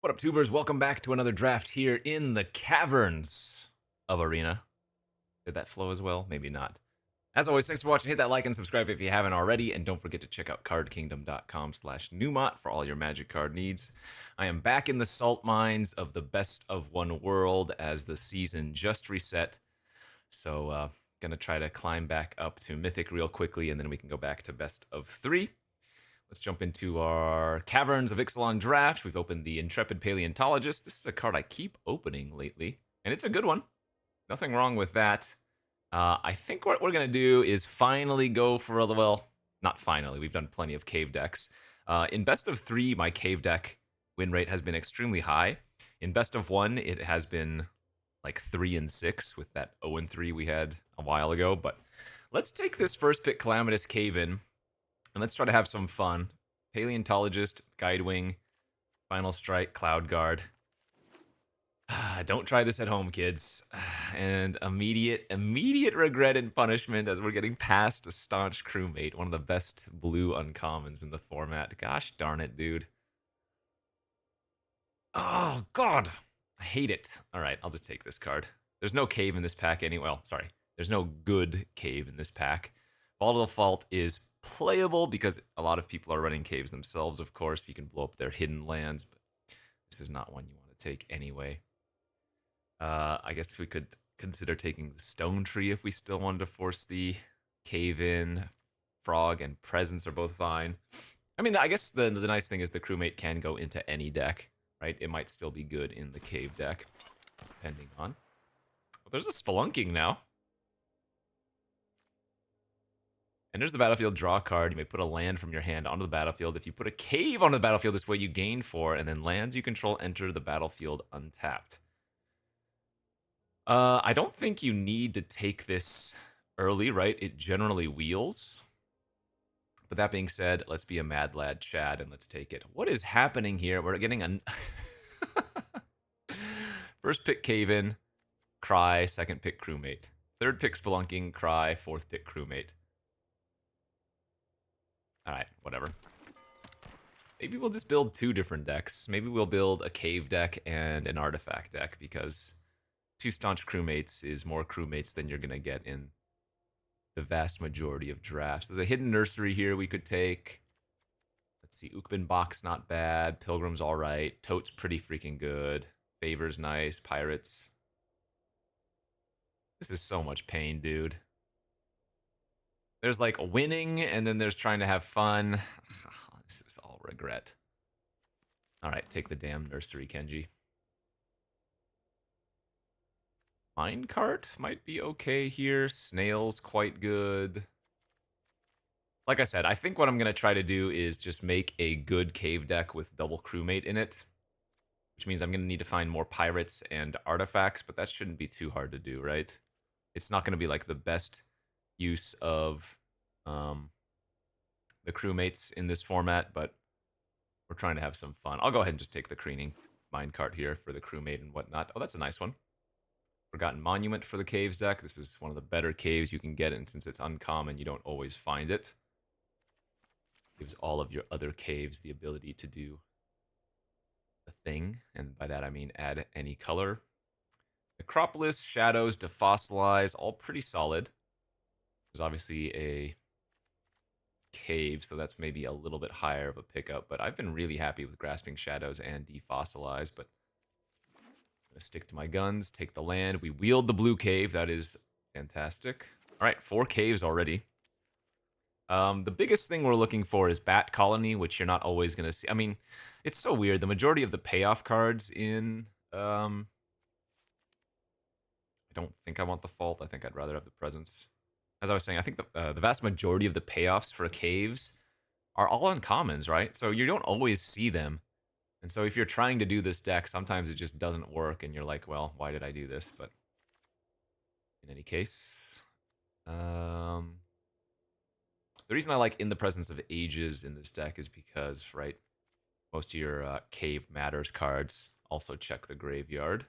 What up, tubers? Welcome back to another draft here in the Caverns of Arena. Did that flow as well? Maybe not. As always, thanks for watching. Hit that like and subscribe if you haven't already, and don't forget to check out cardkingdom.com/Numot for all your Magic card needs. I am back in the salt mines of the Best of One world as the season just reset. So, gonna try to climb back up to Mythic real quickly, and then we can go back to Best of 3. Let's jump into our Caverns of Ixalan draft. We've opened the Intrepid Paleontologist. This is a card I keep opening lately, and it's a good one. Nothing wrong with that. I think what we're going to do is finally go for a, well, not finally. We've done plenty of cave decks. In Best of 3, my cave deck win rate has been extremely high. In Best of 1, it has been like 3 and 6 with that 0 and 3 we had a while ago. But let's take this first pick Calamitous Cave in. And let's try to have some fun. Paleontologist, Guidewing, Final Strike, Cloud Guard. Don't try this at home, kids. And immediate regret and punishment as we're getting past a Staunch Crewmate, one of the best blue uncommons in the format. Gosh darn it, dude. Oh, God. I hate it. All right, I'll just take this card. There's no cave in this pack anyway. Well, sorry. There's no good cave in this pack. Volatile Fault is playable because a lot of people are running caves themselves, of course. You can blow up their hidden lands, but this is not one you want to take anyway. I guess we could consider taking the Stone Tree if we still wanted to force the cave in. Frog and Presence are both fine. I mean, I guess the nice thing is the crewmate can go into any deck, right? It might still be good in the cave deck, depending on. Well, there's a Spelunking now. Enters the battlefield, draw a card. You may put a land from your hand onto the battlefield. If you put a cave onto the battlefield this way, you gain 4, and then lands you control enter the battlefield untapped. I don't think you need to take this early, right? It generally wheels. But that being said, let's be a mad lad, Chad, and let's take it. What is happening here? We're getting a... First pick Cave In, Cry. Second pick Crewmate. Third pick Spelunking, Cry. Fourth pick Crewmate. Alright, whatever. Maybe we'll just build 2 different decks. Maybe we'll build a cave deck and an artifact deck, because 2 Staunch Crewmates is more crewmates than you're going to get in the vast majority of drafts. There's a Hidden Nursery here we could take. Let's see, Ukbin Box not bad. Pilgrim's alright. Tote's pretty freaking good. Favor's nice. Pirates. This is so much pain, dude. There's like winning, and then there's trying to have fun. This is all regret. Alright, take the damn nursery, Kenji. Minecart might be okay here. Snail's quite good. Like I said, I think what I'm going to try to do is just make a good cave deck with double crewmate in it. Which means I'm going to need to find more pirates and artifacts, but that shouldn't be too hard to do, right? It's not going to be like the best use of the crewmates in this format, but we're trying to have some fun. I'll go ahead and just take the Creening Minecart here for the crewmate and whatnot. Oh, that's a nice one. Forgotten Monument for the caves deck. This is one of the better caves you can get, and since it's uncommon, you don't always find it. Gives all of your other caves the ability to do a thing, and by that I mean add any color. Necropolis, Shadows, Defossilize, all pretty solid. There's obviously a cave, so that's maybe a little bit higher of a pickup, but I've been really happy with Grasping Shadows and Defossilize, but I'm going to stick to my guns, take the land. We wield the blue cave. That is fantastic. All right, 4 caves already. The biggest thing we're looking for is Bat Colony, which you're not always going to see. I mean, it's so weird. The majority of the payoff cards in... I don't think I want the Fault. I think I'd rather have the Presence. As I was saying, I think the vast majority of the payoffs for caves are all uncommons, right? So you don't always see them. And so if you're trying to do this deck, sometimes it just doesn't work, and you're like, well, why did I do this? But in any case... the reason I like In the Presence of Ages in this deck is because, right, most of your Cave Matters cards also check the graveyard.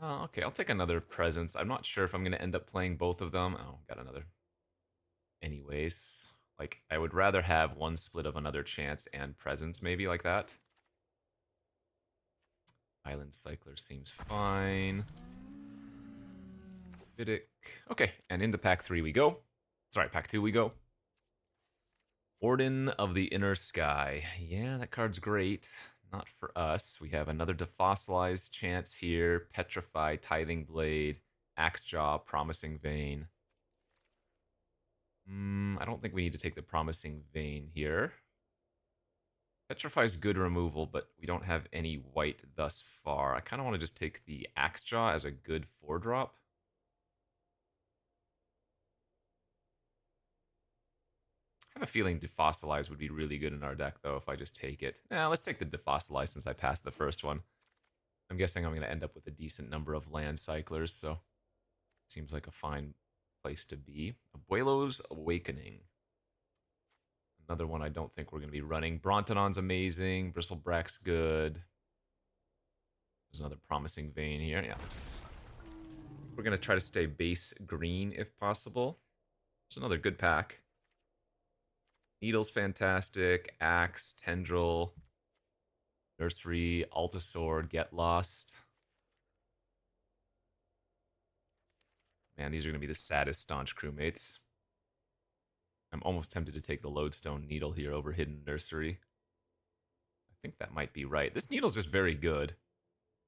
Oh, okay, I'll take another Presence. I'm not sure if I'm going to end up playing both of them. Oh, got another. Anyways, Like, I would rather have one split of Another Chance and Presence, maybe, like that. Island Cycler seems fine. Vidic. Okay, and into pack 3 we go. Sorry, pack 2 we go. Warden of the Inner Sky. Yeah, that card's great. Not for us. We have another Defossilize chance here. Petrify, Tithing Blade, Axejaw, Promising Vein. I don't think we need to take the Promising Vein here. Petrify's good removal, but we don't have any white thus far. I kind of want to just take the Axejaw as a good 4-drop. I have a feeling Defossilize would be really good in our deck, though, if I just take it. Let's take the Defossilize since I passed the first one. I'm guessing I'm going to end up with a decent number of land cyclers, so seems like a fine place to be. Abuelo's Awakening. Another one I don't think we're going to be running. Brontodon's amazing. Bristlebrack's good. There's another Promising Vein here. Yeah, we're going to try to stay base green if possible. It's another good pack. Needle's fantastic. Axe, Tendril, Nursery, Altasaur, Get Lost. Man, these are going to be the saddest Staunch crewmates. I'm almost tempted to take the Lodestone Needle here over Hidden Nursery. I think that might be right. This Needle's just very good.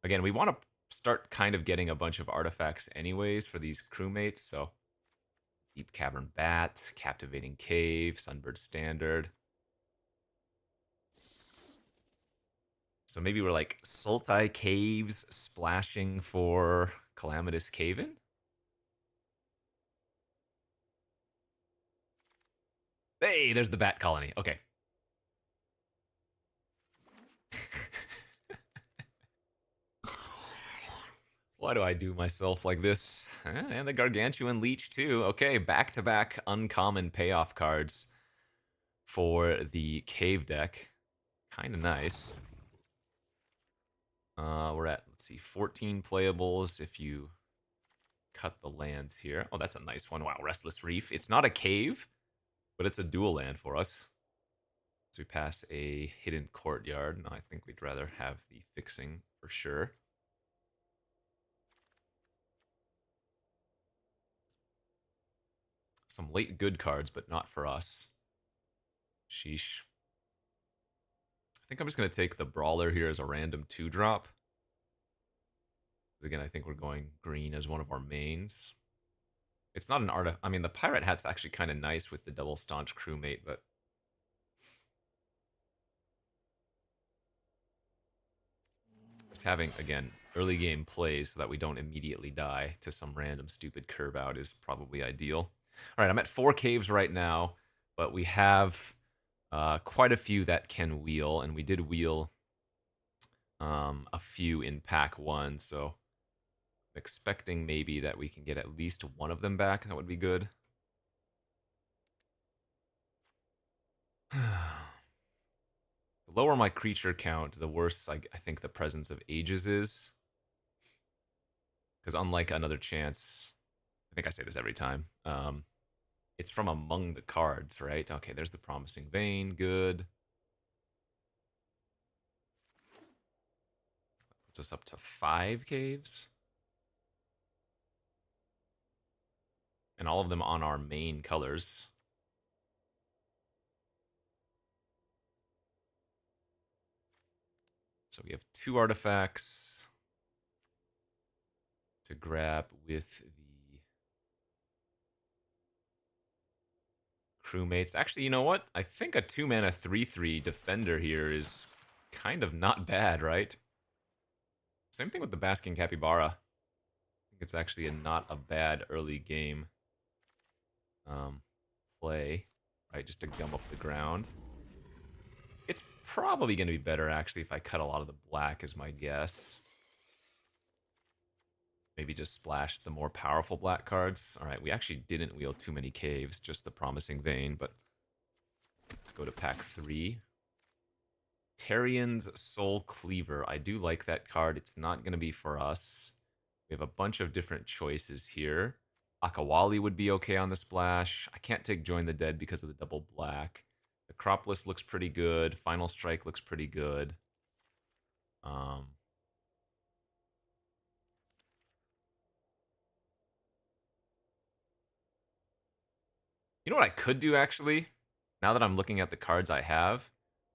Again, we want to start kind of getting a bunch of artifacts anyways for these crewmates, so Deep Cavern Bat, Captivating Cave, Sunbird Standard. So maybe we're like Sultai Caves splashing for Calamitous Cave-in? Hey, there's the Bat Colony. Okay. Why do I do myself like this? And the Gargantuan Leech, too. Okay, back-to-back uncommon payoff cards for the Cave deck. Kind of nice. We're at, let's see, 14 playables if you cut the lands here. Oh, that's a nice one. Wow, Restless Reef. It's not a cave, but it's a dual land for us. So we pass a Hidden Courtyard. No, I think we'd rather have the fixing for sure. Some late good cards, but not for us. Sheesh. I think I'm just going to take the Brawler here as a random 2-drop. Again, I think we're going green as one of our mains. It's not an art. I mean, the Pirate Hat's actually kind of nice with the double Staunch crewmate, but just having, again, early game plays so that we don't immediately die to some random stupid curve out is probably ideal. All right, I'm at 4 caves right now, but we have quite a few that can wheel, and we did wheel a few in pack 1, so I'm expecting maybe that we can get at least one of them back. That would be good. The lower my creature count, the worse I think the Presence of Ages is. Because unlike Another Chance, I think I say this every time, it's from among the cards, right? Okay, there's the Promising Vein, good. Puts us up to 5 caves. And all of them on our main colors. So we have 2 artifacts to grab with the crewmates. Actually, you know what? I think a 2-mana 3/3 defender here is kind of not bad, right? Same thing with the Basking Capybara. I think it's actually not a bad early game play, right? Just to gum up the ground. It's probably going to be better, actually, if I cut a lot of the black, is my guess. Maybe just splash the more powerful black cards. All right, we actually didn't wheel too many caves, just the Promising Vein, but let's go to pack 3. Tarian's Soul Cleaver. I do like that card. It's not going to be for us. We have a bunch of different choices here. Akawali would be okay on the splash. I can't take Join the Dead because of the double black. Acropolis looks pretty good. Final Strike looks pretty good. Um, you know what I could do actually? Now that I'm looking at the cards I have,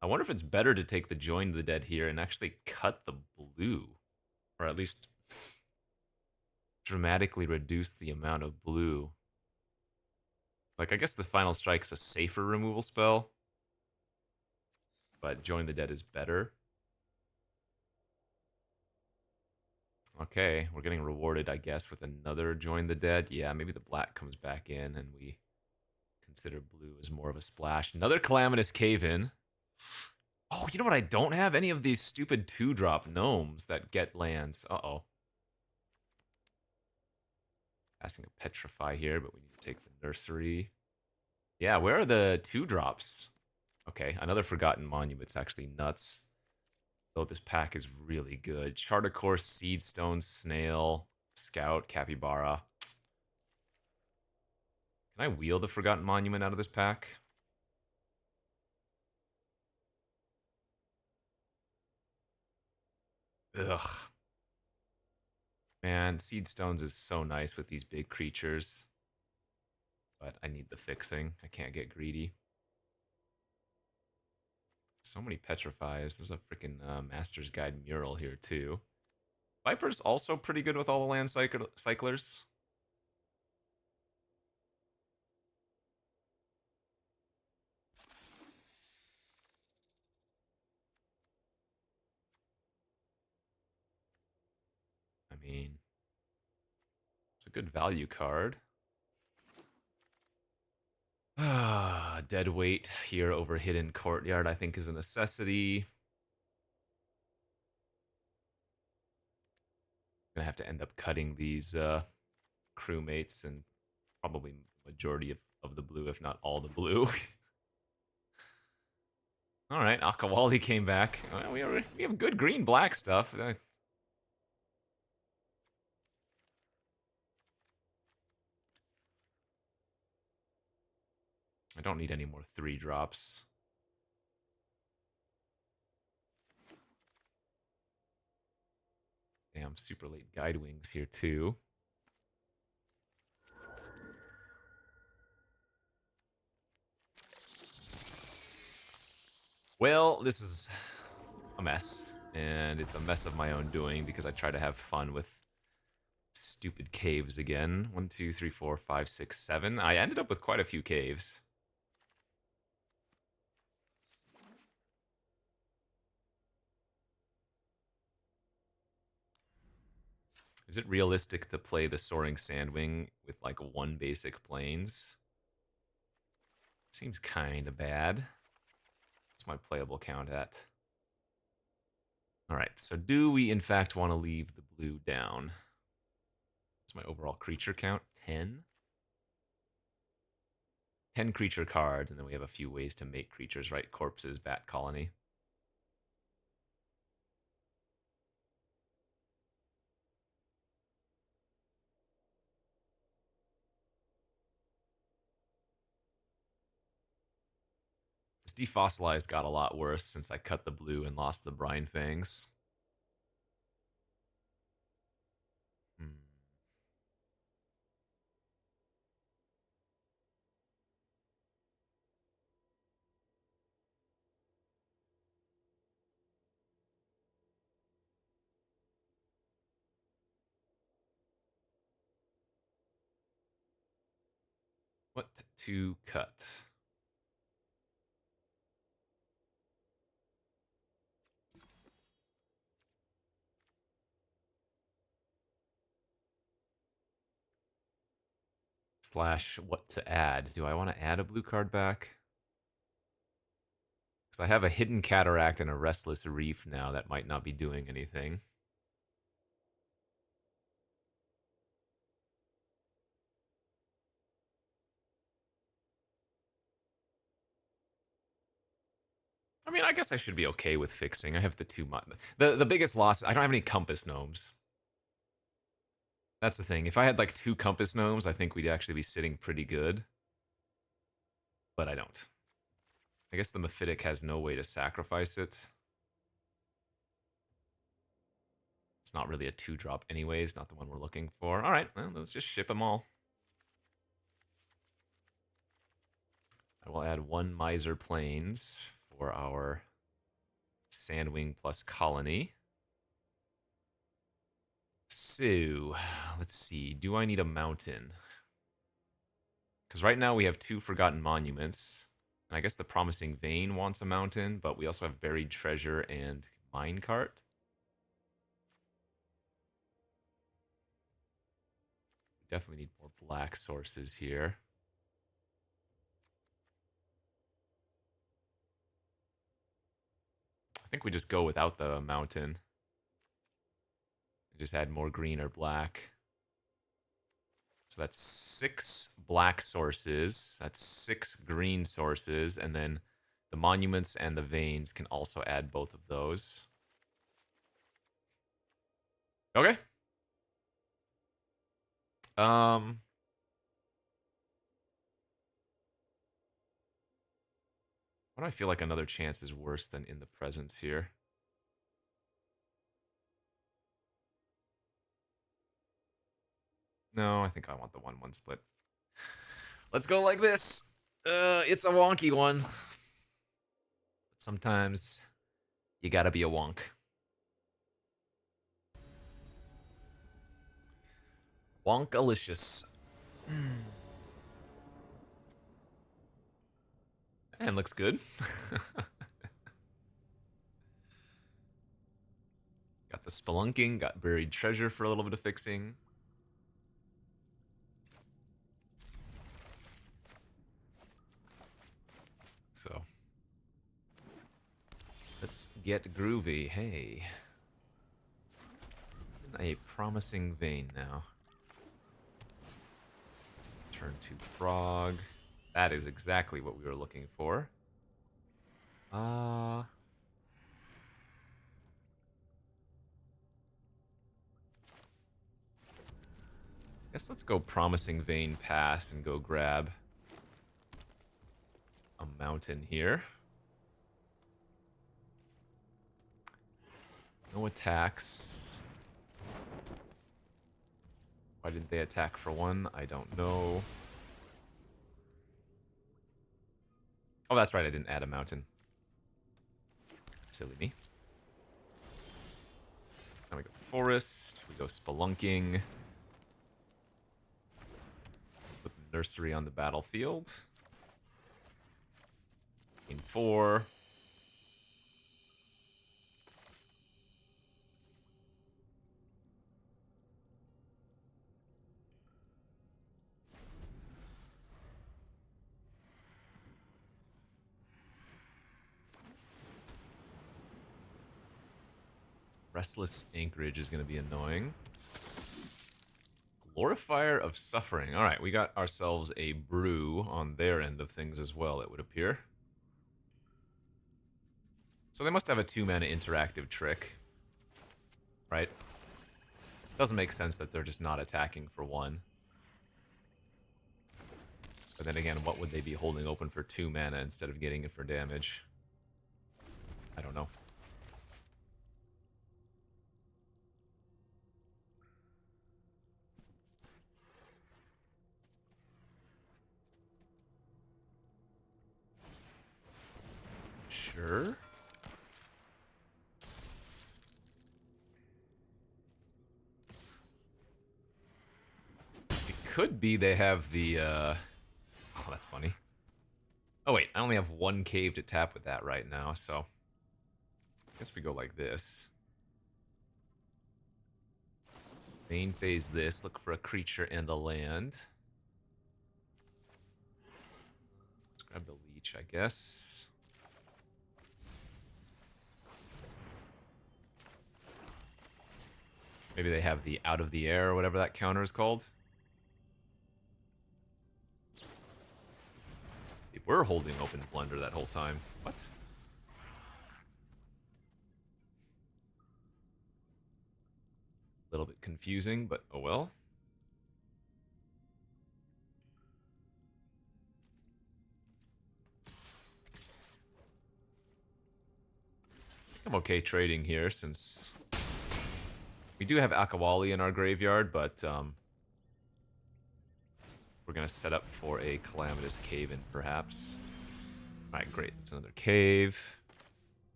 I wonder if it's better to take the Join the Dead here and actually cut the blue. Or at least dramatically reduce the amount of blue. Like, I guess the Final Strike's a safer removal spell, but Join the Dead is better. Okay, we're getting rewarded, I guess, with another Join the Dead. Yeah, maybe the black comes back in and we consider blue as more of a splash. Another Calamitous Cave-In. Oh, you know what? I don't have any of these stupid 2-drop gnomes that get lands. Uh-oh. Asking a Petrify here, but we need to take the Nursery. Yeah, where are the 2-drops? Okay, another Forgotten Monument's actually nuts. Though this pack is really good. Chartercore, Seedstone, Snail, Scout, Capybara. Can I wheel the Forgotten Monument out of this pack? Ugh. Man, Seedstones is so nice with these big creatures. But I need the fixing. I can't get greedy. So many Petrifies. There's a freaking Master's Guide mural here, too. Viper's also pretty good with all the land cyclers. I mean, it's a good value card. Dead weight here over Hidden Courtyard, I think, is a necessity. Gonna have to end up cutting these crewmates and probably majority of the blue, if not all the blue. All right, Akawali came back. Well, we have good green-black stuff. I don't need any more 3-drops. Damn, super late Guide Wings here, too. Well, this is a mess. And it's a mess of my own doing because I try to have fun with stupid caves again. 1, 2, 3, 4, 5, 6, 7. I ended up with quite a few caves. Is it realistic to play the Soaring Sandwing with like 1 basic planes? Seems kind of bad. What's my playable count at? Alright, so do we in fact want to leave the blue down? What's my overall creature count? 10? 10 creature cards, and then we have a few ways to make creatures, right? Corpses, Bat Colony. This Defossilized got a lot worse since I cut the blue and lost the Brine Fangs. What to cut? Slash what to add. Do I want to add a blue card back? Because I have a Hidden Cataract and a Restless Reef now that might not be doing anything. I mean, I guess I should be okay with fixing. I have the 2 the biggest loss. I don't have any Compass Gnomes. That's the thing. If I had like 2 Compass Gnomes, I think we'd actually be sitting pretty good. But I don't. I guess the Mephitic has no way to sacrifice it. It's not really a 2-drop anyways, not the one we're looking for. Alright, well, let's just ship them all. I will add 1 Miser Plains for our Sandwing plus Colony. So, let's see. Do I need a mountain? Because right now we have 2 Forgotten Monuments. And I guess the Promising Vein wants a mountain, but we also have Buried Treasure and Minecart. We definitely need more black sources here. I think we just go without the mountain. Just add more green or black. So that's 6 black sources. That's 6 green sources. And then the monuments and the veins can also add both of those. Okay. Why do I feel like another chance is worse than in the presence here? No, I think I want the 1-1 split. Let's go like this. It's a wonky one. But sometimes you gotta be a wonk. Wonkalicious. And looks good. Got the spelunking, got buried treasure for a little bit of fixing. So let's get groovy. Hey. A promising vein now. Turn to frog. That is exactly what we were looking for. Guess let's go promising vein pass and go grab a mountain here. No attacks. Why didn't they attack for 1? I don't know. Oh, that's right, I didn't add a mountain. Silly me. Now we go forest, we go spelunking. Put the nursery on the battlefield. In 4. Restless Anchorage is going to be annoying. Glorifier of Suffering. Alright, we got ourselves a brew on their end of things as well, it would appear. So they must have a 2-mana interactive trick. Right? Doesn't make sense that they're just not attacking for 1. But then again, what would they be holding open for 2 mana instead of getting it for damage? I don't know. Sure. It could be they have the, Oh, that's funny. Oh, wait, I only have 1 cave to tap with that right now, so... I guess we go like this. Main phase this, look for a creature and a land. Let's grab the leech, I guess. Maybe they have the out of the air or whatever that counter is called. They were holding open Blunder that whole time. What? A little bit confusing, but oh well. I'm okay trading here since we do have Akawali in our graveyard, but we're going to set up for a Calamitous Cave-in, perhaps. Alright, great. That's another cave.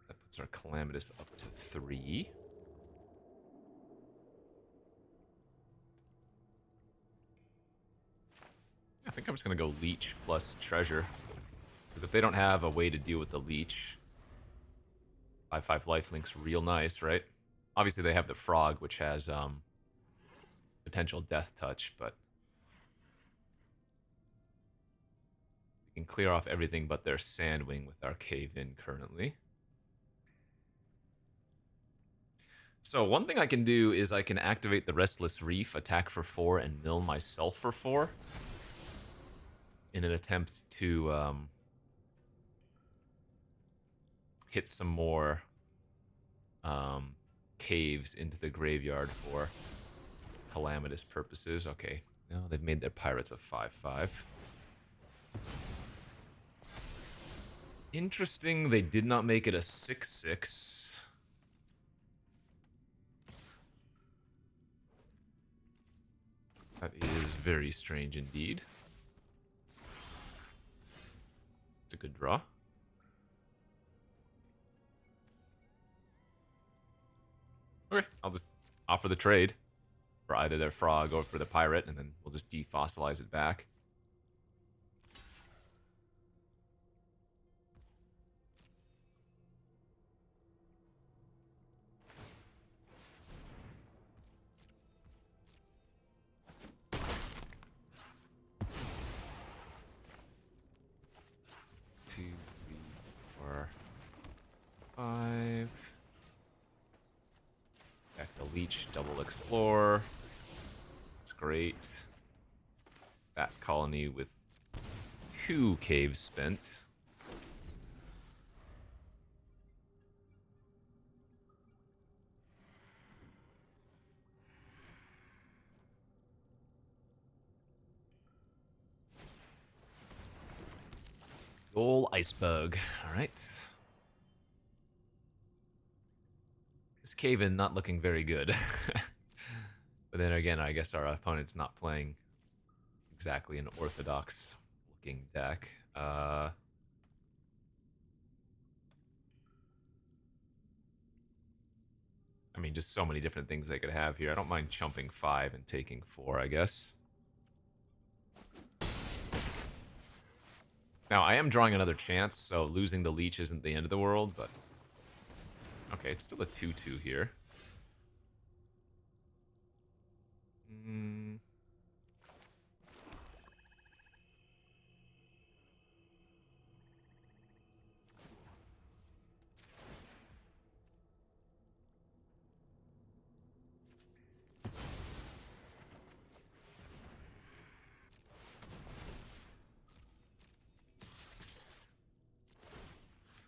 That puts our Calamitous up to 3. I think I'm just going to go Leech plus Treasure. Because if they don't have a way to deal with the Leech, 5/5 lifelink's real nice, right? Obviously they have the Frog, which has potential Death Touch, but we can clear off everything but their Sandwing with our Cave-in currently. So one thing I can do is I can activate the Restless Reef, attack for 4, and mill myself for 4 in an attempt to hit some more caves into the graveyard for calamitous purposes. Okay, no, they've made their pirates a 5/5. Interesting, they did not make it a 6/6. That is very strange indeed. It's a good draw. Okay, I'll just offer the trade for either their frog or for the pirate, and then we'll just defossilize it back. Two, three, four, 5. Back the leech, double explore. That's great. That colony with 2 caves spent. Ol' iceberg. Alright. This cave-in not looking very good. But then again, I guess our opponent's not playing exactly an orthodox looking deck. I mean, just so many different things they could have here. I don't mind chumping 5 and taking 4, I guess. Now, I am drawing another chance, so losing the leech isn't the end of the world, but... Okay, it's still a 2/2 here.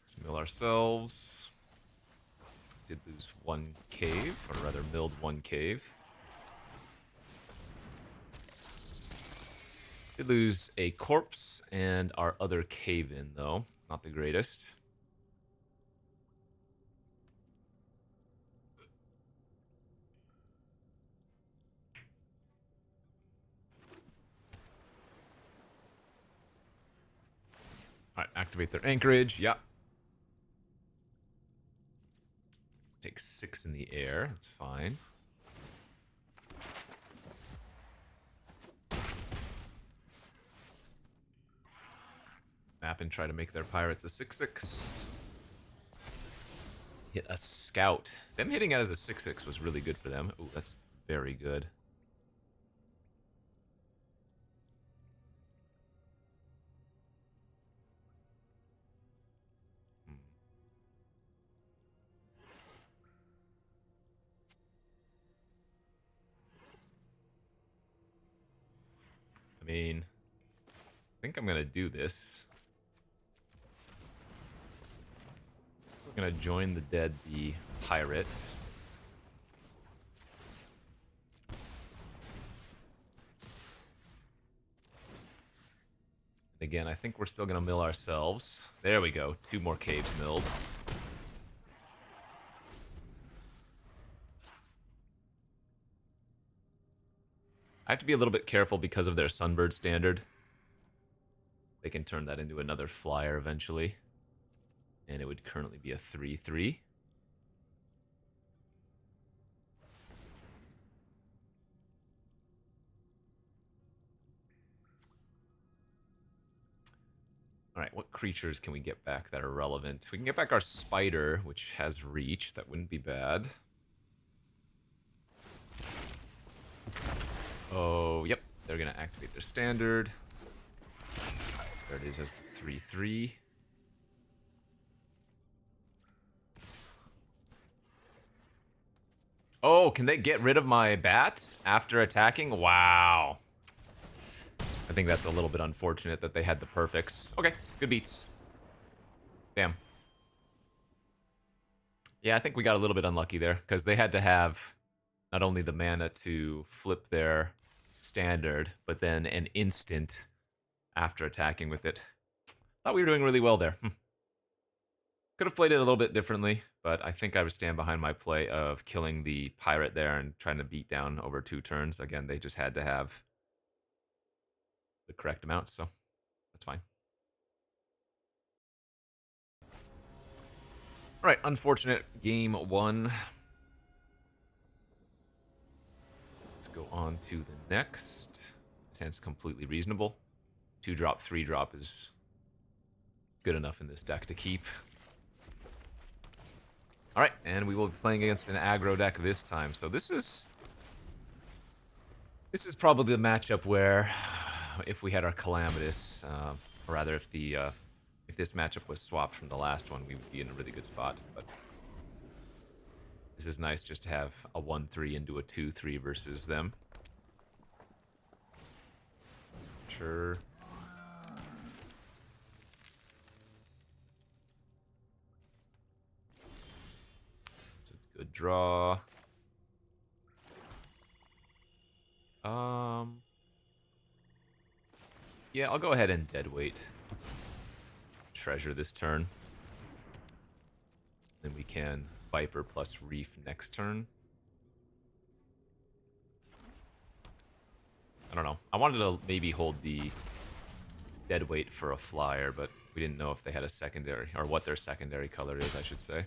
Let's mill ourselves. Did lose 1 cave, or rather milled 1 cave. Did lose a corpse and our other cave-in, though. Not the greatest. Alright, activate their anchorage. Yeah. Take 6 in the air. That's fine. Map and try to make their pirates a 6/6. Hit a scout. Them hitting it as a 6/6 was really good for them. Ooh, that's very good. I mean, I think I'm gonna do this. I'm gonna join the dead, the pirate. Again, I think we're still gonna mill ourselves. There we go, 2 more caves milled. have to be a little bit careful because of their Sunbird standard. They can turn that into another flyer eventually. And it would currently be a 3/3. Alright, what creatures can we get back that are relevant? We can get back our Spider, which has reach. That wouldn't be bad. Oh, yep. They're going to activate their standard. There it is as the 3/3. Oh, can they get rid of my bat after attacking? Wow. I think that's a little bit unfortunate that they had the perfects. Okay, good beats. Damn. Yeah, I think we got a little bit unlucky there, because they had to have not only the mana to flip their standard, but then an instant after attacking with it. Thought we were doing really well there. Could have played it a little bit differently, but I think I would stand behind my play of killing the pirate there and trying to beat down over 2 turns. Again, they just had to have the correct amount, so that's fine. All right, unfortunate game 1. Let's go on to the next. Sounds completely reasonable. 2-drop, 3-drop is good enough in this deck to keep. All right, and we will be playing against an aggro deck this time. So this is probably the matchup where, if we had our Calamitous, or rather if this matchup was swapped from the last one, we would be in a really good spot. But this is nice just to have a 1/3 into a 2/3 versus them. Sure. It's a good draw. Yeah, I'll go ahead and deadweight Treasure this turn. Then we can Viper plus Reef next turn. I don't know. I wanted to maybe hold the deadweight for a flyer, but we didn't know if they had a secondary, or what their secondary color is, I should say.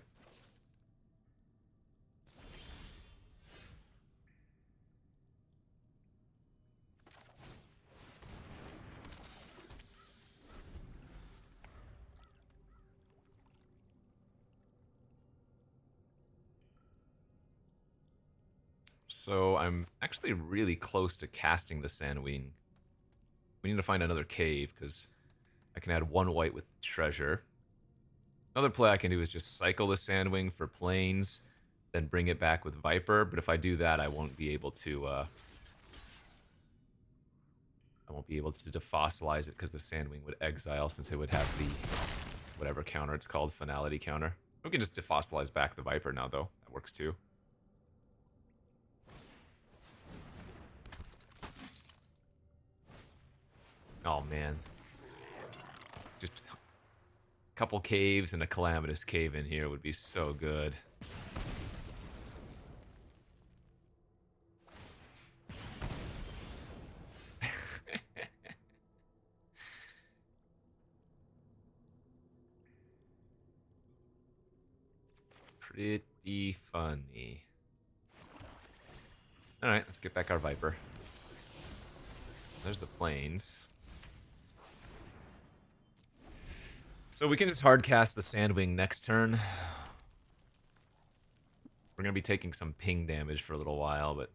So I'm actually really close to casting the Sandwing. We need to find another cave, because I can add 1 white with Treasure. Another play I can do is just cycle the Sandwing for planes, then bring it back with Viper, but if I do that, I won't be able to defossilize it, because the Sandwing would exile, since it would have the whatever counter it's called, finality counter. We can just defossilize back the Viper now, though. That works too. Oh, man. Just a couple caves and a Calamitous cave in here would be so good. Pretty funny. Alright, let's get back our Viper. There's the planes. So we can just hardcast the Sandwing next turn. We're going to be taking some ping damage for a little while, but...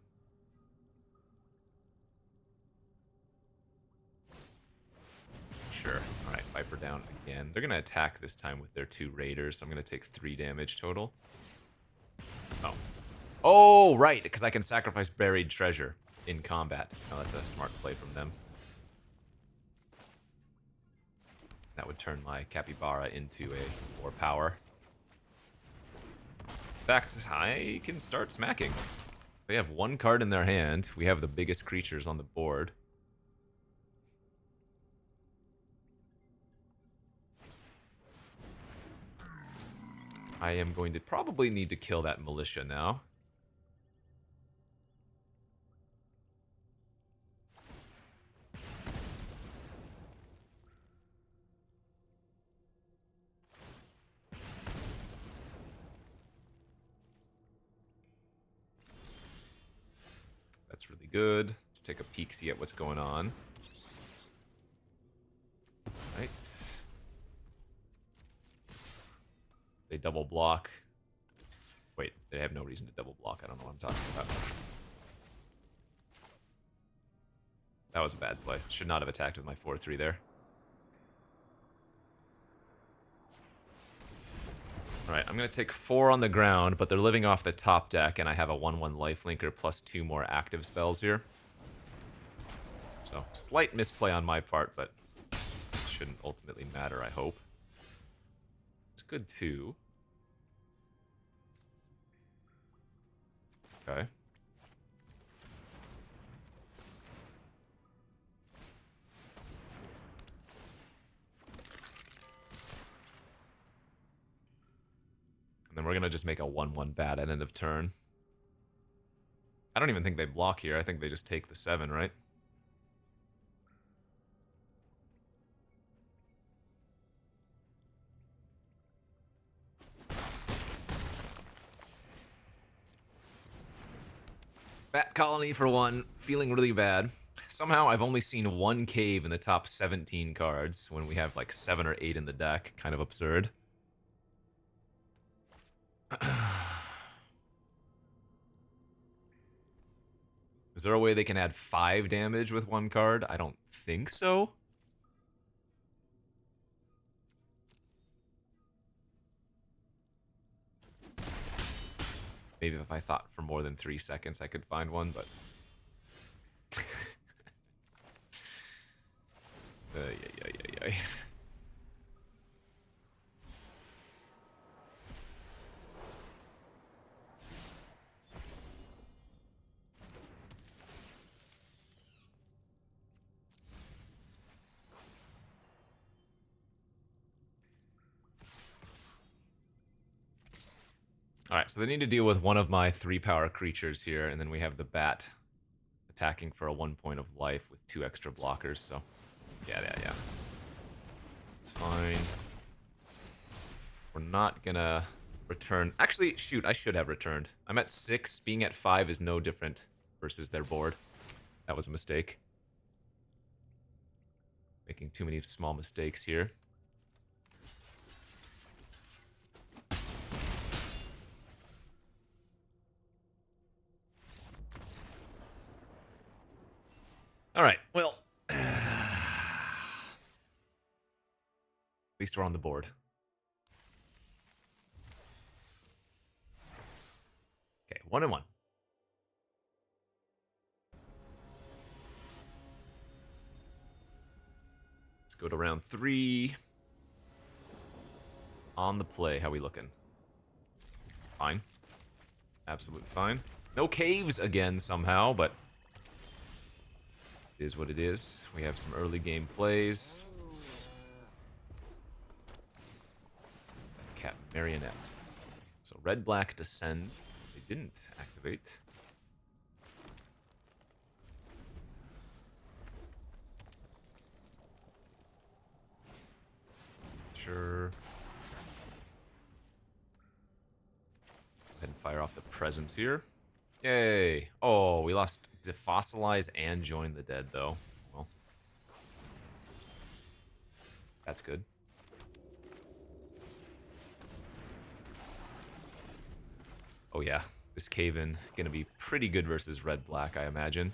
Sure. Alright, Viper down again. They're going to attack this time with their 2 Raiders, so I'm going to take 3 damage total. Oh. Oh, right, because I can sacrifice Buried Treasure in combat. Oh, that's a smart play from them. That would turn my Capybara into a 4 power. In fact, I can start smacking. They have 1 card in their hand. We have the biggest creatures on the board. I am going to probably need to kill that Militia now. good. Let's take a peek, see at what's going on. Right. They double block. Wait, they have no reason to double block. I don't know what I'm talking about. That was a bad play. Should not have attacked with my 4-3 there. Alright, I'm going to take 4 on the ground, but they're living off the top deck, and I have a 1-1 lifelinker plus 2 more active spells here. So, slight misplay on my part, but it shouldn't ultimately matter, I hope. It's good too. Okay. And then we're going to just make a 1-1 bat at end of turn. I don't even think they block here. I think they just take the 7, right? Bat Colony for 1. Feeling really bad. Somehow I've only seen 1 cave in the top 17 cards when we have like 7 or 8 in the deck. Kind of absurd. Is there a way they can add 5 damage with 1 card? I don't think so. Maybe if I thought for more than 3 seconds I could find one, but... Ay. Alright, so they need to deal with one of my 3-power creatures here, and then we have the bat attacking for a 1 point of life with 2 extra blockers, so... Yeah. It's fine. We're not gonna return... Actually, shoot, I should have returned. I'm at 6, being at 5 is no different versus their board. That was a mistake. Making too many small mistakes here. Alright, well... At least we're on the board. Okay, 1-1. Let's go to round 3. On the play, how we looking? Fine. Absolutely fine. No caves again somehow, but... It is what it is. We have some early game plays. Cat Marionette. So red-black descend. They didn't activate. Sure. Go ahead and fire off the presence here. Yay! Oh, we lost Defossilize and Join the Dead, though. Well, that's good. Oh yeah, this cave-in gonna be pretty good versus red-black, I imagine.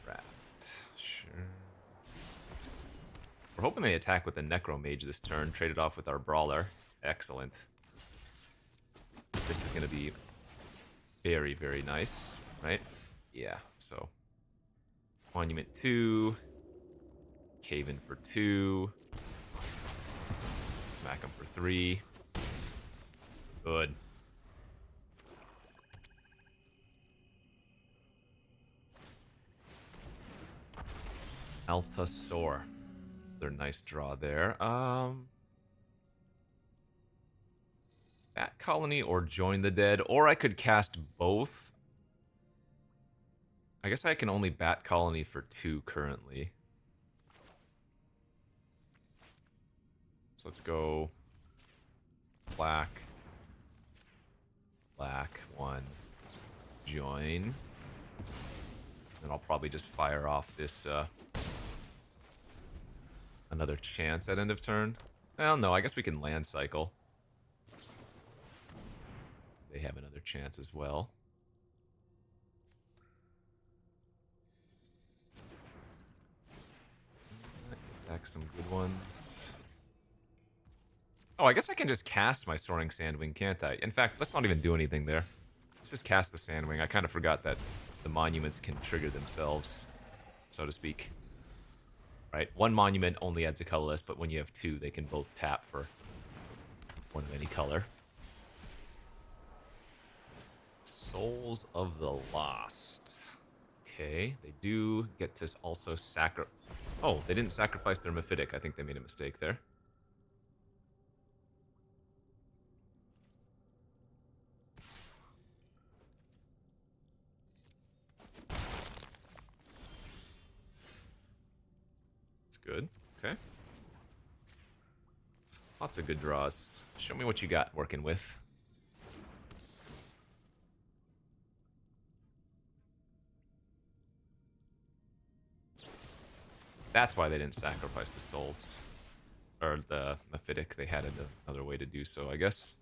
Draft, sure. We're hoping they attack with the Necromage this turn, trade it off with our Brawler. Excellent. This is gonna be very, very nice, right? Yeah, so... Monument 2. Cave-in for 2. Smack him for 3. Good. Altasaur. Another nice draw there. Bat Colony or Join the Dead, or I could cast both. I guess I can only Bat Colony for 2 currently. So let's go black, black one, join. And I'll probably just fire off this another chance at end of turn. Well, no, I guess we can land cycle. They have another chance as well. Back some good ones. Oh, I guess I can just cast my Soaring Sandwing, can't I? In fact, let's not even do anything there. Let's just cast the Sandwing. I kind of forgot that the monuments can trigger themselves, so to speak. Right? One monument only adds a colorless, but when you have two, they can both tap for one of any color. Souls of the Lost. Okay, they do get to also Oh, they didn't sacrifice their Mephitic. I think they made a mistake there. That's good. Okay. Lots of good draws. Show me what you got working with. That's why they didn't sacrifice the souls. Or the Mephitic. They had another way to do so, I guess.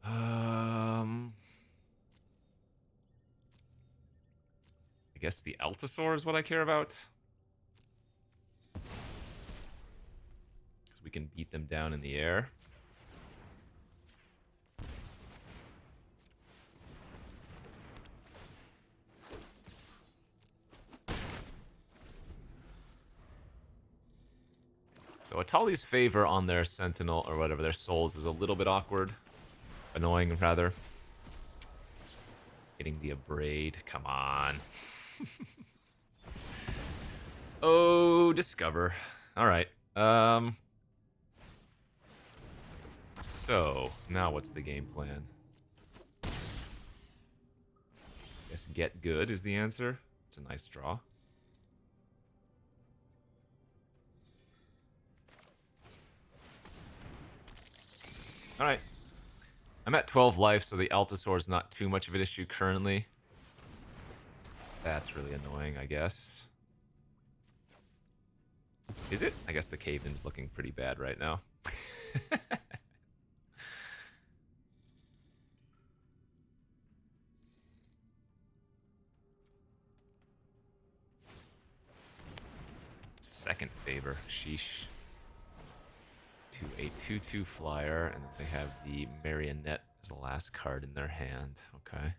I guess the Altasaur is what I care about. Because we can beat them down in the air. So Atali's favor on their Sentinel, or whatever, their souls is a little bit awkward. Annoying, rather. Getting the Abrade, come on. Oh, Discover. Alright. So, now what's the game plan? Guess get good is the answer. It's a nice draw. Alright. I'm at 12 life, so the Altasaur is not too much of an issue currently. That's really annoying, I guess. Is it? I guess the Cave-In's looking pretty bad right now. Second favor. Sheesh. To a 2/2 flyer, and then they have the Marionette as the last card in their hand. Okay.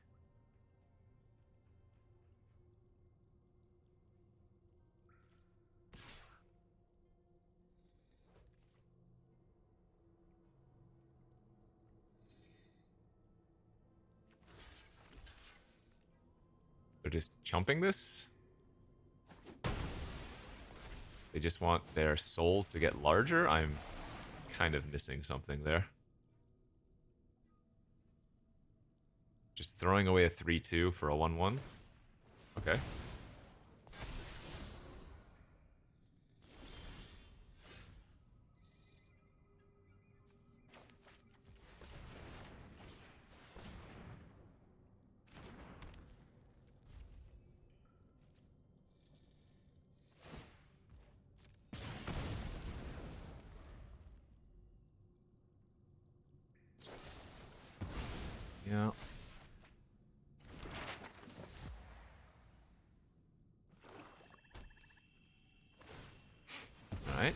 They're just chumping this? They just want their souls to get larger? I'm kind of missing something there. Just throwing away a 3/2 for a 1/1? Okay. Yeah. Alright.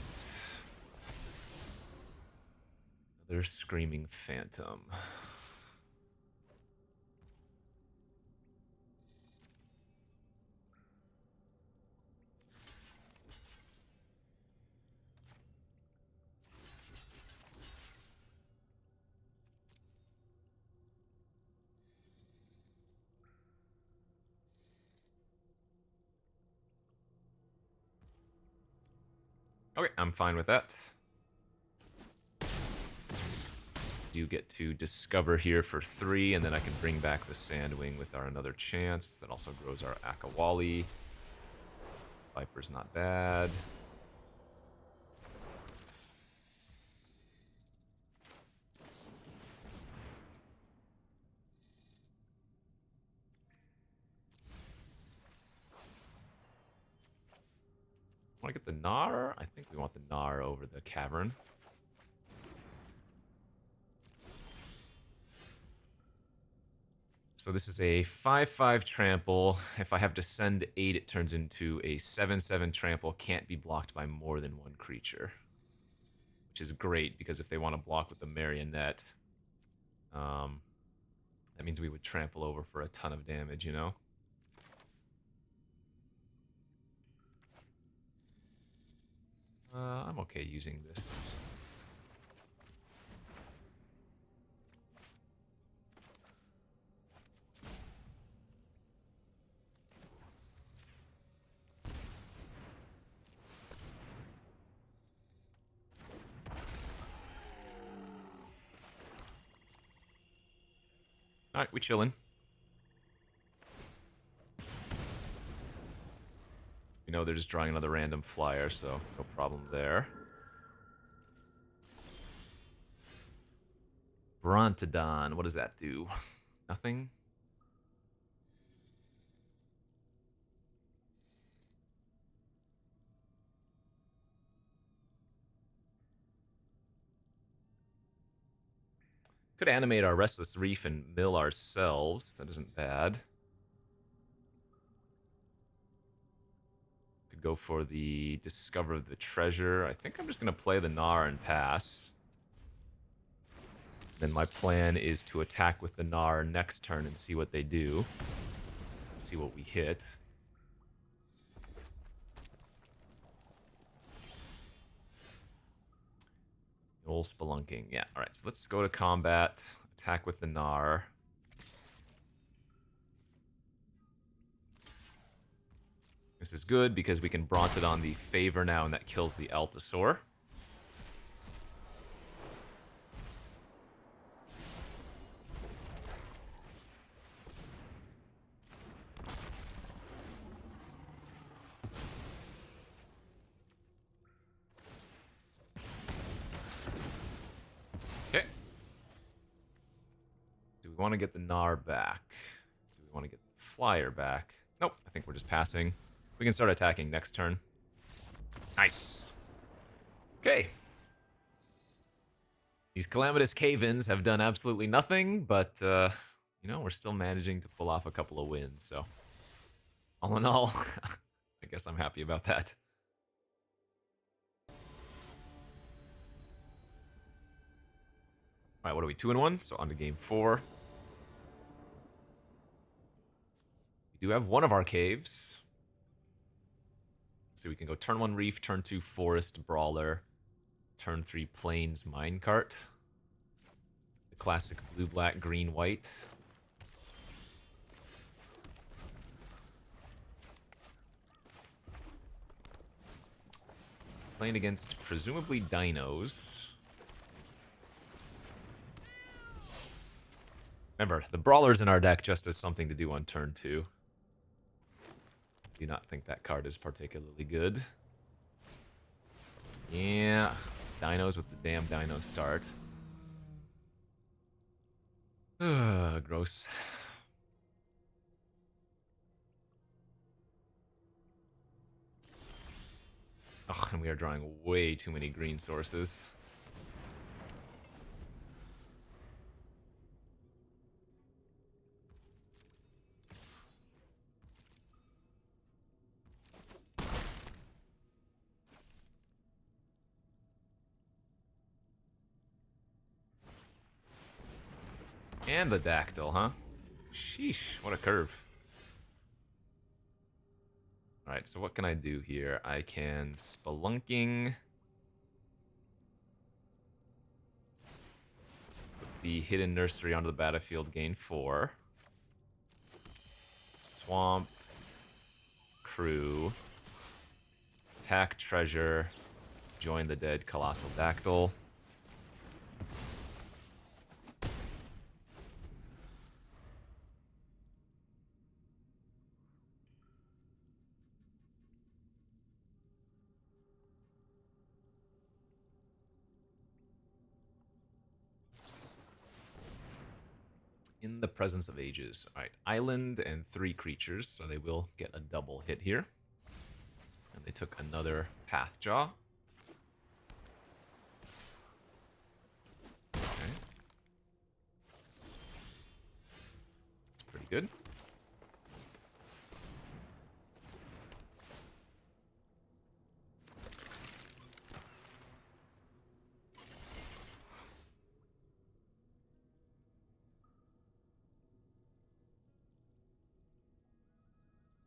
Another Screaming Phantom. Okay, I'm fine with that. Do get to Discover here for 3, and then I can bring back the Sandwing with our another chance. That also grows our Akawali. Viper's not bad. Want to get the Gnar? I think we want the Gnar over the Cavern. So this is a 5/5 trample. If I have Descend 8, it turns into a 7/7 trample. Can't be blocked by more than one creature. Which is great, because if they want to block with the Marionette, that means we would trample over for a ton of damage, you know? I'm okay using this. Alright, we chillin'. We know they're just drawing another random flyer, so no problem there. Brontodon, what does that do? Nothing? Could animate our Restless Reef and mill ourselves. That isn't bad. Could go for the Discover the Treasure. I think I'm just going to play the Gnar and pass. Then my plan is to attack with the Gnar next turn and see what they do. See what we hit. Old spelunking. Yeah, alright, so let's go to combat. Attack with the Gnar. This is good because we can Brontodon the Favor now, and that kills the Altasaur. Okay. Do we want to get the Gnar back? Do we want to get the Flyer back? Nope, I think we're just passing. We can start attacking next turn. Nice. Okay. These Calamitous Cave-ins have done absolutely nothing, but, you know, we're still managing to pull off a couple of wins, so... all in all, I guess I'm happy about that. Alright, what are we, 2-1? So on to game 4. We do have one of our caves. So we can go turn 1 Reef, turn 2 Forest Brawler, turn 3 Plains Minecart. The classic blue, black, green, white. Playing against presumably dinos. Remember, the Brawler's in our deck just as something to do on turn 2. Do not think that card is particularly good. Yeah, dinos with the damn dino start. Ugh, gross. Ugh, and we are drawing way too many green sources. And the Dactyl, huh? Sheesh, what a curve. Alright, so what can I do here? I can Spelunking. Put the Hidden Nursery onto the battlefield, gain 4. Swamp. Crew. Attack Treasure. Join the dead Colossal Dactyl. In the Presence of Ages. Alright, island and 3 creatures, so they will get a double hit here. And they took another Pathjaw. Okay. That's pretty good.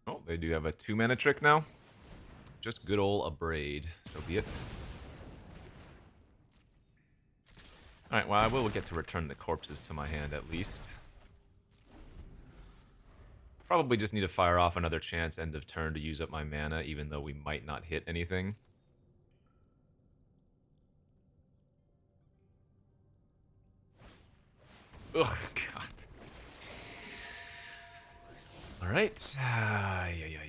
Oh, they do have a 2-mana trick now. Just good ol' Abrade, so be it. Alright, well, I will get to return the corpses to my hand at least. Probably just need to fire off another chance end of turn to use up my mana, even though we might not hit anything. Ugh, God. Alright. Ay.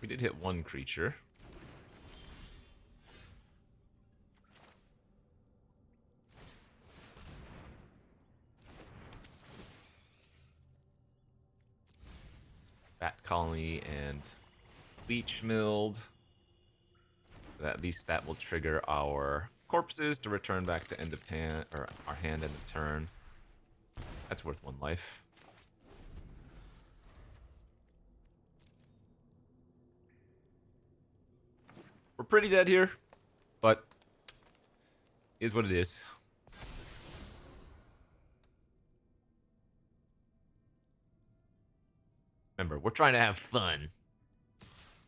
We did hit one creature. Bat Colony and Leech Milled. At least that will trigger our corpses to return back to end of hand, or our hand end of turn. That's worth 1 life. We're pretty dead here, but is what it is. Remember, we're trying to have fun.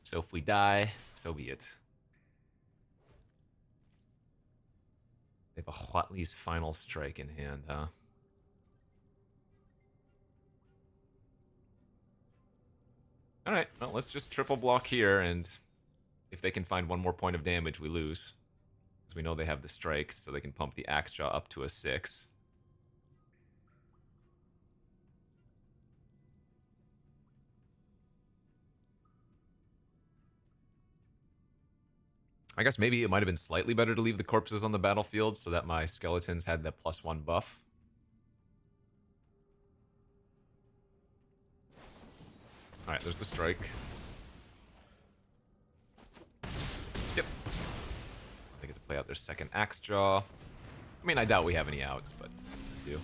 So if we die, so be it. They have a Huatli's Final Strike in hand, huh? Alright, well, let's just triple block here, and if they can find 1 more point of damage, we lose. Because we know they have the strike, so they can pump the Axejaw up to a 6. I guess maybe it might have been slightly better to leave the corpses on the battlefield so that my skeletons had that +1 buff. Alright, there's the strike. Yep. They get to play out their second Axejaw. I mean, I doubt we have any outs, but we do.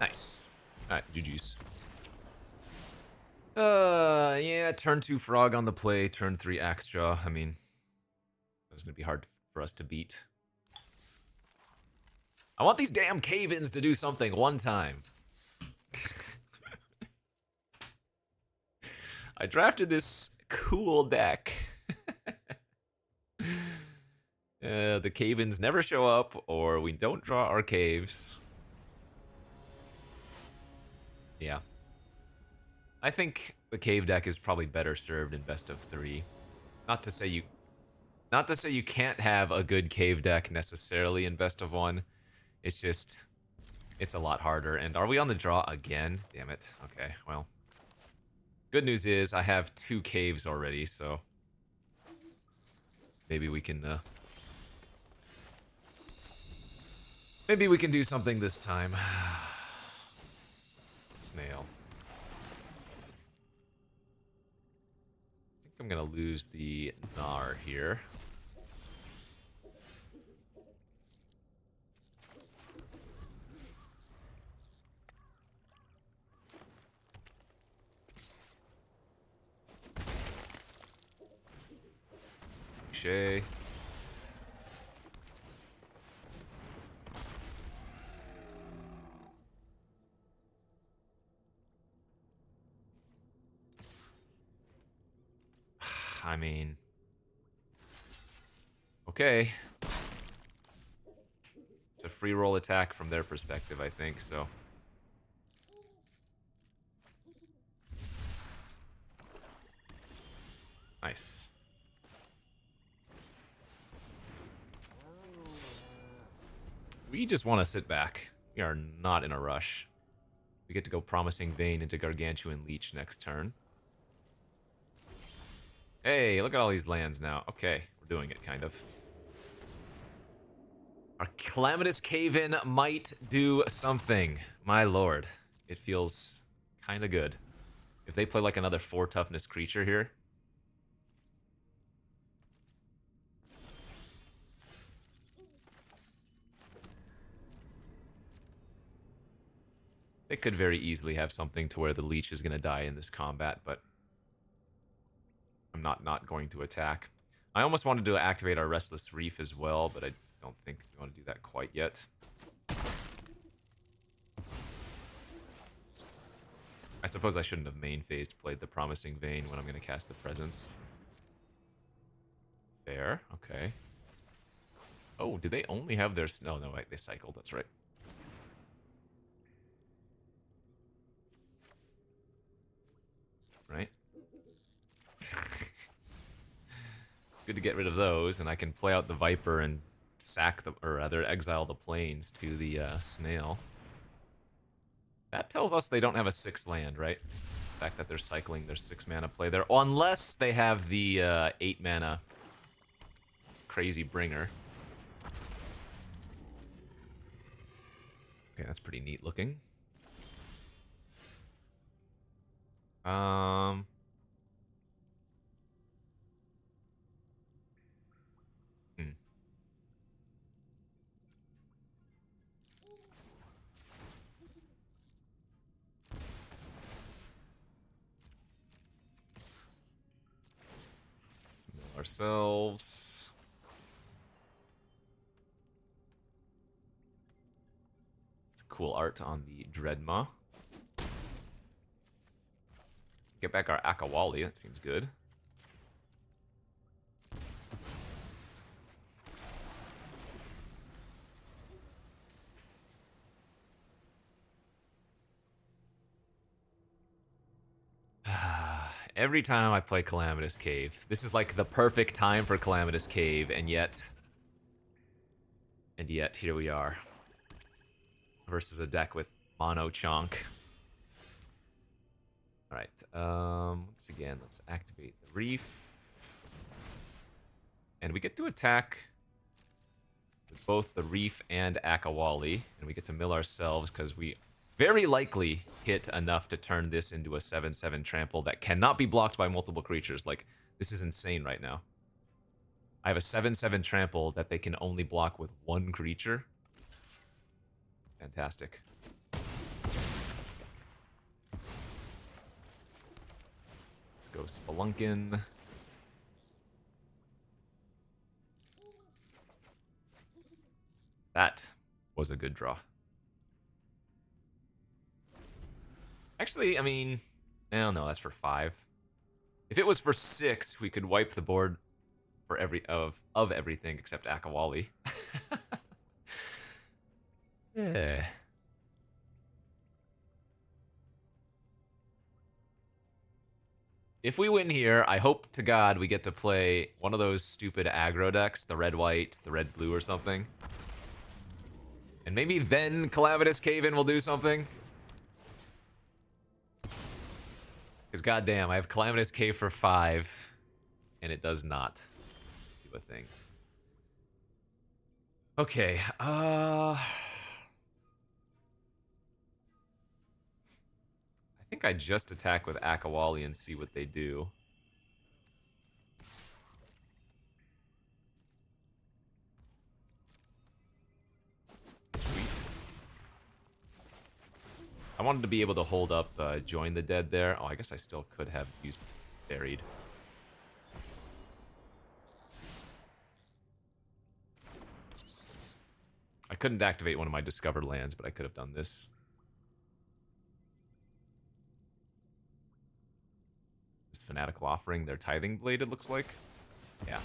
Nice. Alright, GG's. Yeah, turn 2 Frog on the play, turn 3 Axejaw. I mean, it was gonna be hard for us to beat. I want these damn cave-ins to do something one time. I drafted this cool deck. The cave-ins never show up, or we don't draw our caves. Yeah. I think the cave deck is probably better served in best of 3. Not to say you can't have a good cave deck necessarily in best of 1. It's just, it's a lot harder. And are we on the draw again? Damn it. Okay, well. Good news is I have 2 caves already, so maybe we can do something this time. Snail. I think I'm gonna lose the Gnar here. Touché. I mean, okay. It's a free roll attack from their perspective, I think, so. Nice. We just want to sit back. We are not in a rush. We get to go Promising Vein into Gargantuan Leech next turn. Hey, look at all these lands now. Okay, we're doing it, kind of. Our Calamitous Cave-In might do something. My lord. It feels kind of good. If they play like another 4 toughness creature here. They could very easily have something to where the Leech is going to die in this combat, but I'm not going to attack. I almost wanted to activate our Restless Reef as well, but I don't think we want to do that quite yet. I suppose I shouldn't have main phased played the Promising Vein when I'm going to cast the Presence. Fair, okay. Oh, did they only have their... No, wait, they cycled, that's right. Right? Good to get rid of those, and I can play out the Viper and sack the... Or rather, exile the Plains to the Snail. That tells us they don't have a 6 land, right? The fact that they're cycling their 6 mana play there. Unless they have the 8 mana Crazy Bringer. Okay, that's pretty neat looking. Let's mill ourselves. It's cool art on the Dreadmaw. Get back our Akawali, that seems good. Every time I play Calamitous Cave, this is like the perfect time for Calamitous Cave, and yet here we are. Versus a deck with Mono Chonk. Alright, once again, let's activate the Reef. And we get to attack with both the Reef and Akawali, and we get to mill ourselves because we very likely hit enough to turn this into a 7/7 trample that cannot be blocked by multiple creatures. Like, this is insane right now. I have a 7/7 trample that they can only block with 1 creature. Fantastic. Let's go Spelunkin. That was a good draw. Actually, I mean, no, that's for 5. If it was for 6, we could wipe the board for everything except Akawali. Yeah. If we win here, I hope to God we get to play one of those stupid aggro decks, the red-white, the red-blue or something. And maybe then Calamitous Cave-In will do something. Because goddamn, I have Calamitous Cave for 5, and it does not do a thing. Okay, I think I just attack with Akawali and see what they do. Sweet. I wanted to be able to hold up Join the Dead there. Oh, I guess I still could have used Buried. I couldn't activate one of my discovered lands, but I could have done this. This Fanatical Offering, their Tithing Blade, it looks like. Yeah.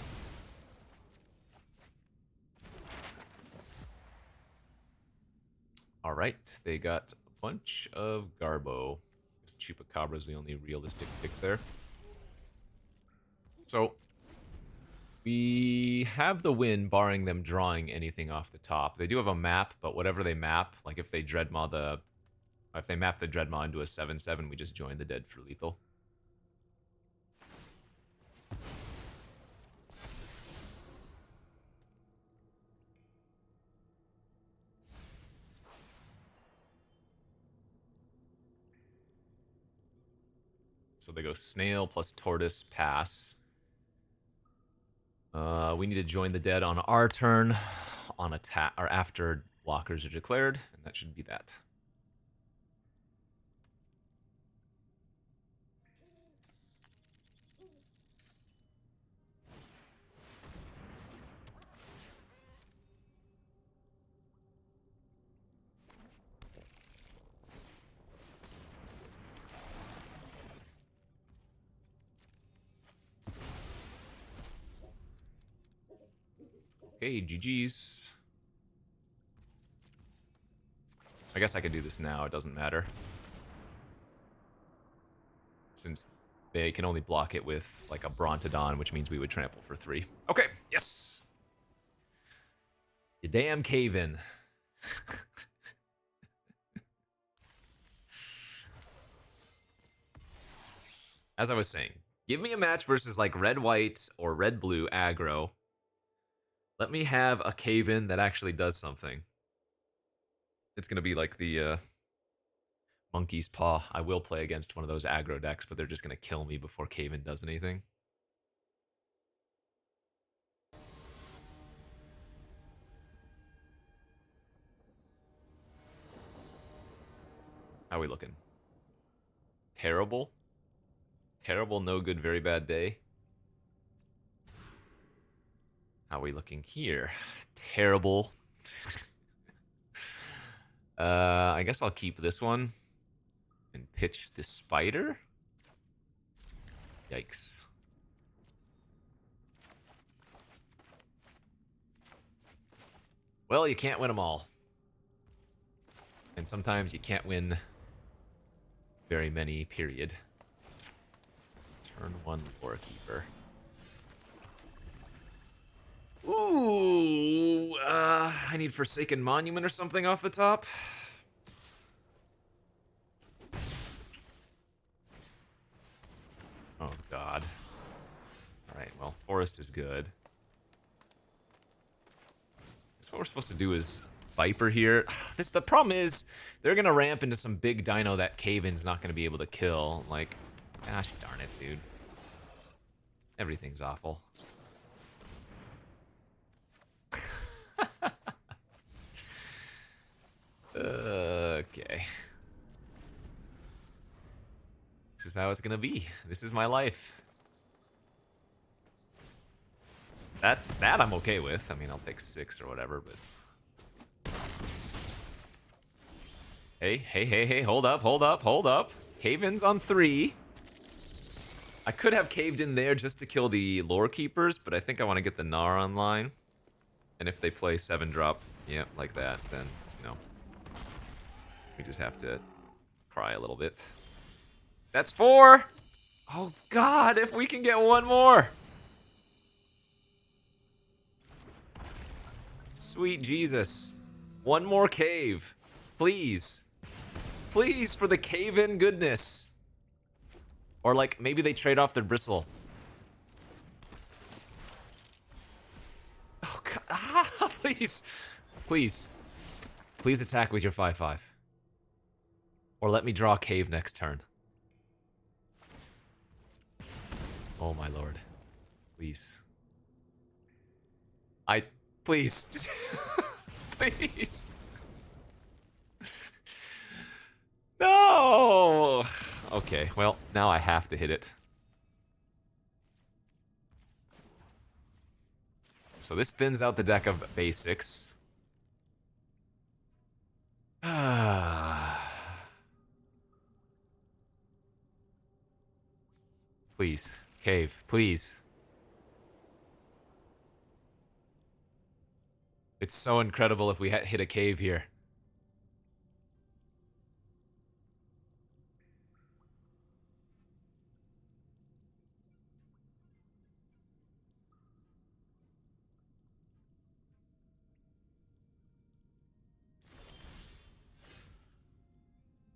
Alright, they got a bunch of Garbo. This Chupacabra is the only realistic pick there. So, we have the win, barring them drawing anything off the top. They do have a map, but whatever they map, like if they Dreadmaw the If they map the Dreadmaw into a 7/7, we just join the dead for lethal. So they go Snail plus Tortoise pass. We need to join the dead on our turn, on attack or after blockers are declared, and that should be that. Okay, GG's. I guess I could do this now, it doesn't matter. Since they can only block it with like a Brontodon, which means we would trample for 3. Okay, yes! You damn cave-in. As I was saying, give me a match versus like red-white or red-blue aggro. Let me have a cave-in that actually does something. It's gonna be like the Monkey's Paw. I will play against one of those aggro decks, but they're just gonna kill me before cave-in does anything. How are we looking? Terrible? Terrible, no good, very bad day. How are we looking here? Terrible. I guess I'll keep this one and pitch the spider. Yikes. Well, you can't win them all. And sometimes you can't win very many, period. Turn 1 Lore Keeper. Ooh, I need Forsaken Monument or something off the top. Oh, God. Alright, well, Forest is good. That's what we're supposed to do is Viper here. The problem is, they're gonna ramp into some big dino that Cave-In's not gonna be able to kill. Like, gosh darn it, dude. Everything's awful. Okay. This is how it's gonna be. This is my life. That I'm okay with. I mean, I'll take 6 or whatever, but... Hey, hold up. Cave-In's on 3. I could have caved in there just to kill the Lore Keepers, but I think I want to get the Gnar online. And if they play 7-drop, yeah, like that, then, you know, we just have to cry a little bit. That's 4! Oh God, if we can get one more! Sweet Jesus. One more cave. Please. Please, for the cave-in goodness. Or like, maybe they trade off their bristle. Oh God, please. Please. Please attack with your 5/5. Or let me draw a cave next turn. Oh my lord. Please. Please. Please. No! Okay, well, now I have to hit it. So this thins out the deck of basics. Please. Cave. Please. It's so incredible if we hit a cave here.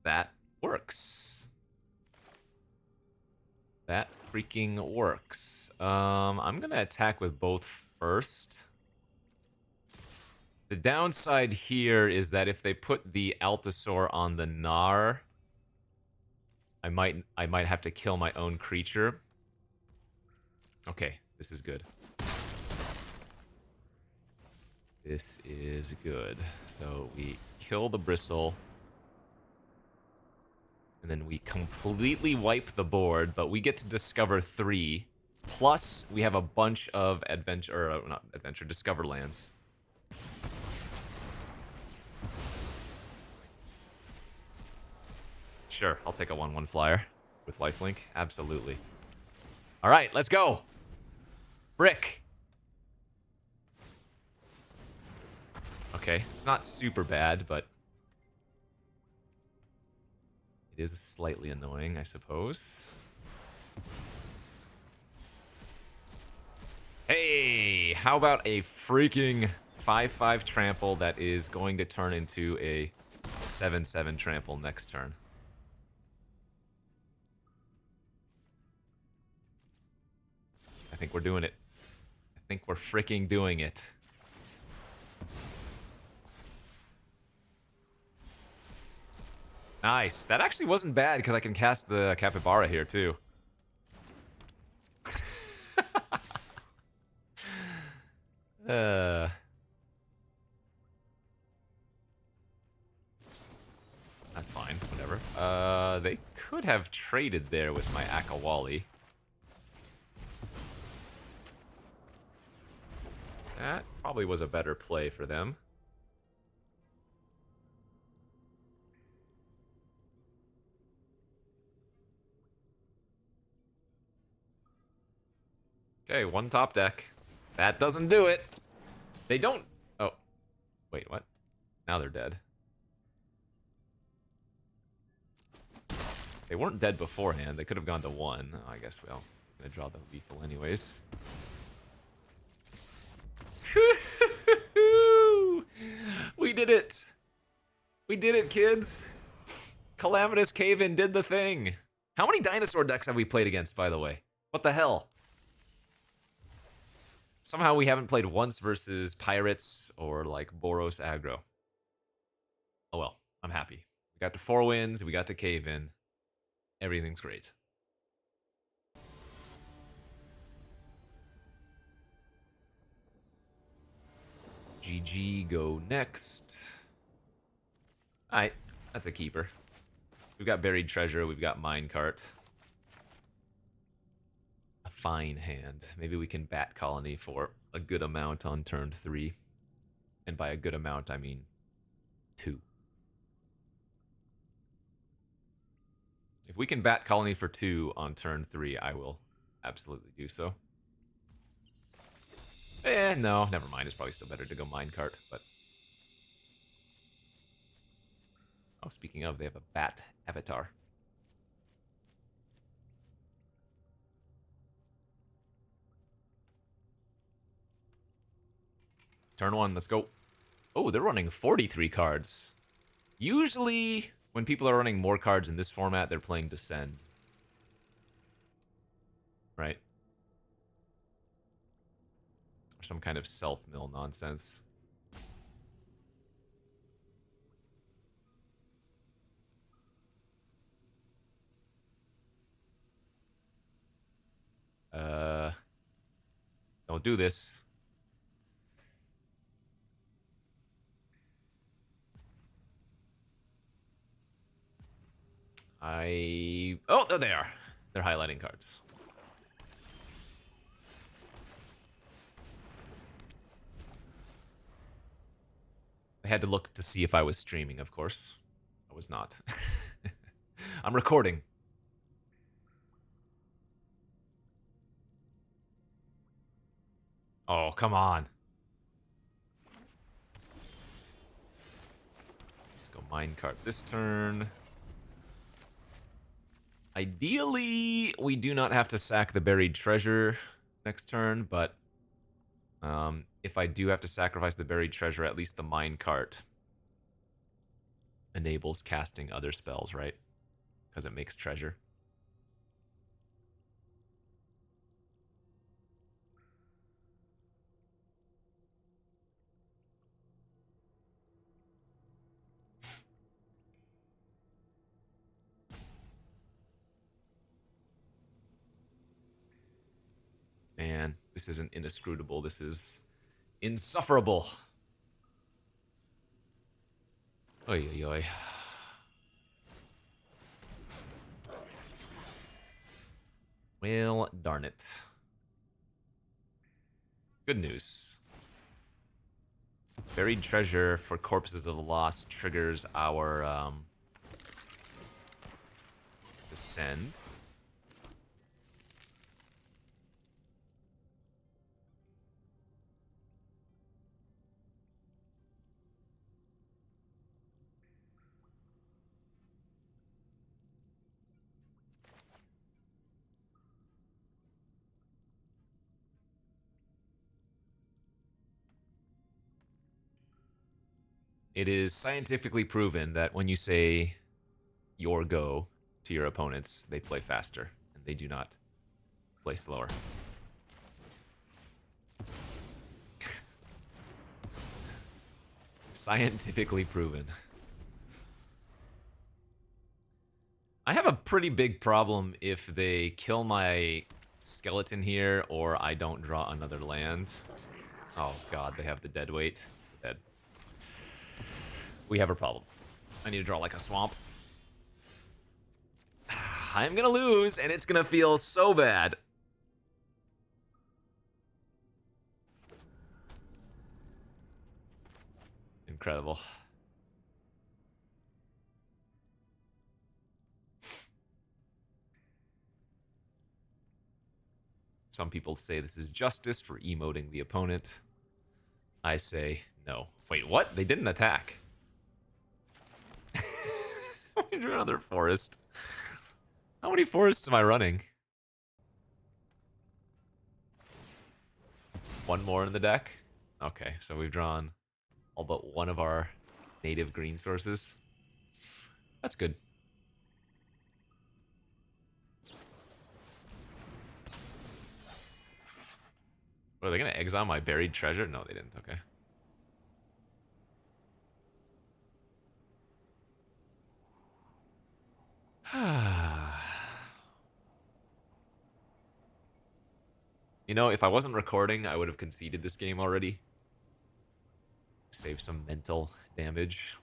That works. That freaking works. I'm gonna attack with both first. The downside here is that if they put the Altasaur on the Gnar, I might have to kill my own creature. Okay, this is good. This is good. So we kill the Bristle. And then we completely wipe the board, but we get to discover 3. Plus, we have a bunch of Discover lands. Sure, I'll take a 1/1 flyer with lifelink. Absolutely. All right, let's go. Brick. Okay, it's not super bad, but it is slightly annoying, I suppose. Hey, how about a freaking 5/5 trample that is going to turn into a 7/7 trample next turn? I think we're doing it. I think we're freaking doing it. Nice. That actually wasn't bad because I can cast the Capybara here too. That's fine. Whatever. They could have traded there with my Akawali. That probably was a better play for them. Okay, 1 top deck. That doesn't do it. They don't... Oh. Wait, what? Now they're dead. They weren't dead beforehand. They could have gone to 1. Oh, I guess, well, I'm gonna draw the lethal anyways. We did it! We did it, kids! Calamitous Cave-In did the thing! How many dinosaur decks have we played against, by the way? What the hell? Somehow we haven't played once versus Pirates or, like, Boros aggro. Oh well, I'm happy. We got to 4 wins, we got to Cave-In. Everything's great. GG, go next. Alright, that's a keeper. We've got Buried Treasure, we've got Minecart. A fine hand. Maybe we can Bat Colony for a good amount on turn 3. And by a good amount, I mean 2. If we can Bat Colony for 2 on turn 3, I will absolutely do so. No, never mind. It's probably still better to go Minecart, but... Oh, speaking of, they have a bat avatar. Turn 1, let's go. Oh, they're running 43 cards. Usually, when people are running more cards in this format, they're playing Descend. Right? Or some kind of self-mill nonsense. Don't do this. Oh, there they are. They're highlighting cards. I had to look to see if I was streaming, of course. I was not. I'm recording. Oh, come on. Let's go Minecart this turn. Ideally, we do not have to sack the Buried Treasure next turn, but if I do have to sacrifice the Buried Treasure, at least the Minecart enables casting other spells, right? Because it makes treasure. Man, this isn't inscrutable. This is insufferable. Oy, oy, oy. Well, darn it. Good news. Buried treasure for Corpses of the Lost triggers our descend. It is scientifically proven that when you say your go to your opponents, they play faster, and they do not play slower. Scientifically proven. I have a pretty big problem if they kill my skeleton here or I don't draw another land. Oh god, they have the dead weight. Dead. We have a problem. I need to draw like a swamp. I'm gonna lose, and it's gonna feel so bad. Incredible. Some people say this is justice for emoting the opponent. I say no. Wait, what? They didn't attack. We drew another forest. How many forests am I running? One more in the deck? Okay, so we've drawn all but one of our native green sources. That's good. Are they gonna exile my buried treasure? No, they didn't. Okay. You know, if I wasn't recording, I would have conceded this game already. Save some mental damage.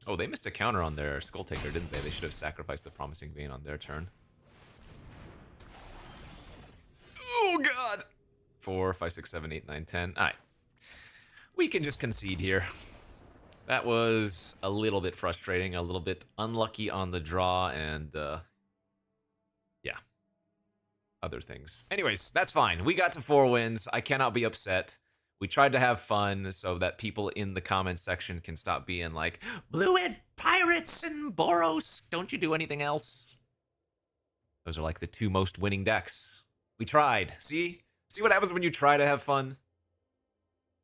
Oh, they missed a counter on their Skull Taker, didn't they? They should have sacrificed the Promising Vein on their turn. Oh, God! 4, 5, 6, 7, 8, 9, 10. All right. We can just concede here. That was a little bit frustrating, a little bit unlucky on the draw, and, yeah. Other things. Anyways, that's fine. We got to 4 wins. I cannot be upset. We tried to have fun so that people in the comments section can stop being like, Blue-Ed Pirates and Boros, don't you do anything else? Those are like the 2 most winning decks. We tried. See? See what happens when you try to have fun?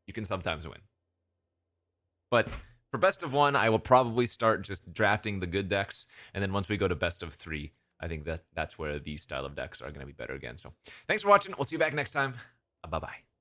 You can sometimes win. But for best of 1, I will probably start just drafting the good decks, and then once we go to best of 3, I think that's where these style of decks are going to be better again. So thanks for watching. We'll see you back next time. Bye-bye.